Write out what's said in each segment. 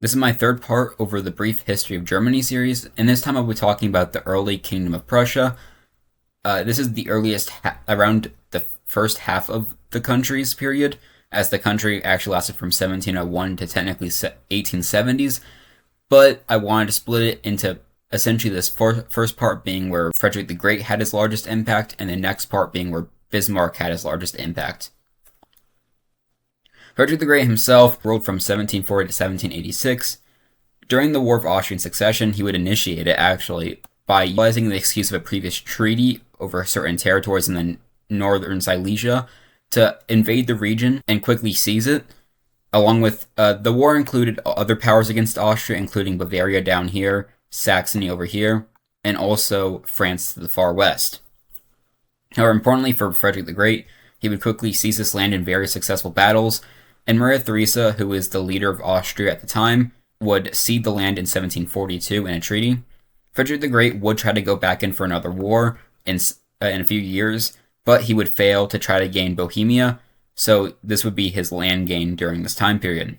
This is my third part over the Brief History of Germany series, and this time I'll be talking about the early Kingdom of Prussia. This is the earliest, around the first half of the country's period, as the country actually lasted from 1701 to technically 1870s, but I wanted to split it into essentially this first part being where Frederick the Great had his largest impact, and the next part being where Bismarck had his largest impact. Frederick the Great himself ruled from 1740 to 1786. During the War of Austrian Succession, he would initiate it, actually, by utilizing the excuse of a previous treaty over certain territories in the northern Silesia to invade the region and quickly seize it. Along with, the war included other powers against Austria, including Bavaria down here, Saxony over here, and also France to the far west. However, importantly for Frederick the Great, he would quickly seize this land in very successful battles, and Maria Theresa, who was the leader of Austria at the time, would cede the land in 1742 in a treaty. Frederick the Great would try to go back in for another war in a few years, but he would fail to try to gain Bohemia, so this would be his land gain during this time period.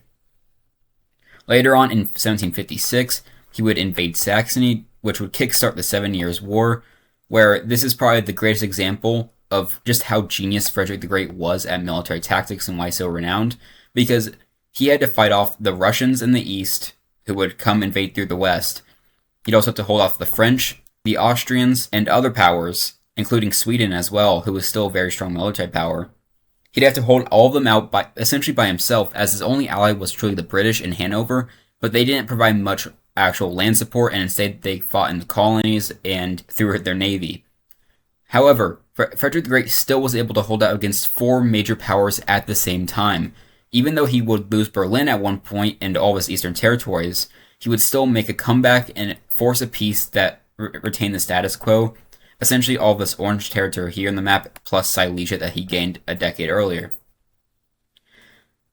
Later on, in 1756, he would invade Saxony, which would kickstart the 7 Years' War, where this is probably the greatest example of just how genius Frederick the Great was at military tactics and why so renowned, because he had to fight off the Russians in the east, who would come invade through the west. He'd also have to hold off the French, the Austrians, and other powers, including Sweden as well, who was still a very strong military power. He'd have to hold all of them out essentially by himself, as his only ally was truly the British in Hanover, but they didn't provide much actual land support, and instead they fought in the colonies and through their navy. However, Frederick the Great still was able to hold out against four major powers at the same time. Even though he would lose Berlin at one point and all of his eastern territories, he would still make a comeback and force a peace that retained the status quo, essentially all of this orange territory here in the map, plus Silesia that he gained a decade earlier.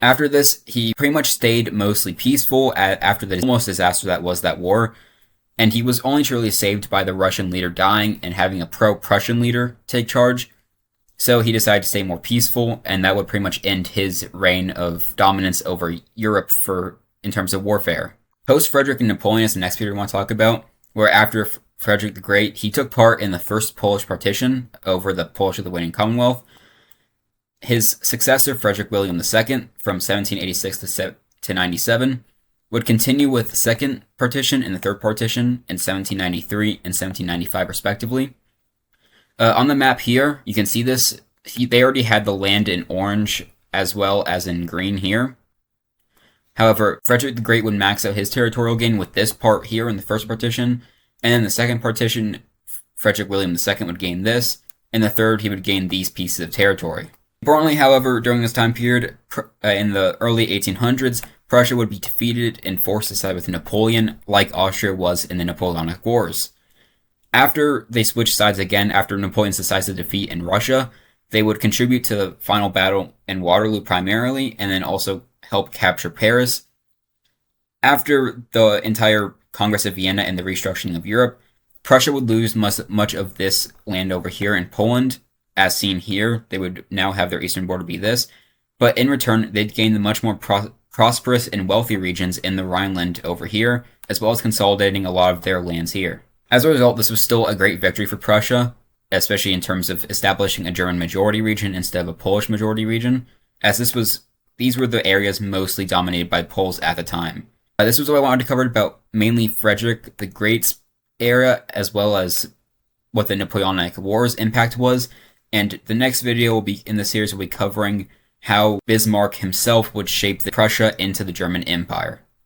After this, he pretty much stayed mostly peaceful after the almost disaster that was that war, and he was only truly saved by the Russian leader dying and having a pro-Prussian leader take charge. So he decided to stay more peaceful, and that would pretty much end his reign of dominance over Europe in terms of warfare. Post-Frederick and Napoleon is the next period we want to talk about, where after Frederick the Great, he took part in the first Polish partition over the Polish-Lithuanian Commonwealth. His successor, Frederick William II, from 1786 to 97, would continue with the second partition and the third partition in 1793 and 1795 respectively. On the map here, you can see this. They already had the land in orange as well as in green here. However, Frederick the Great would max out his territorial gain with this part here in the first partition, and in the second partition, Frederick William II would gain this, and the third, he would gain these pieces of territory. Importantly, however, during this time period, in the early 1800s, Prussia would be defeated and forced to side with Napoleon, like Austria was in the Napoleonic Wars. After they switched sides again, after Napoleon's decisive defeat in Russia, they would contribute to the final battle in Waterloo primarily, and then also help capture Paris. After the entire Congress of Vienna and the restructuring of Europe, Prussia would lose much of this land over here in Poland. As seen here, they would now have their eastern border be this, but in return, they'd gain the much more prosperous and wealthy regions in the Rhineland over here, as well as consolidating a lot of their lands here. As a result, this was still a great victory for Prussia, especially in terms of establishing a German majority region instead of a Polish majority region, as these were the areas mostly dominated by Poles at the time. This was what I wanted to cover about mainly Frederick the Great's era, as well as what the Napoleonic Wars' impact was, and the next video in the series will be covering how Bismarck himself would shape Prussia into the German Empire.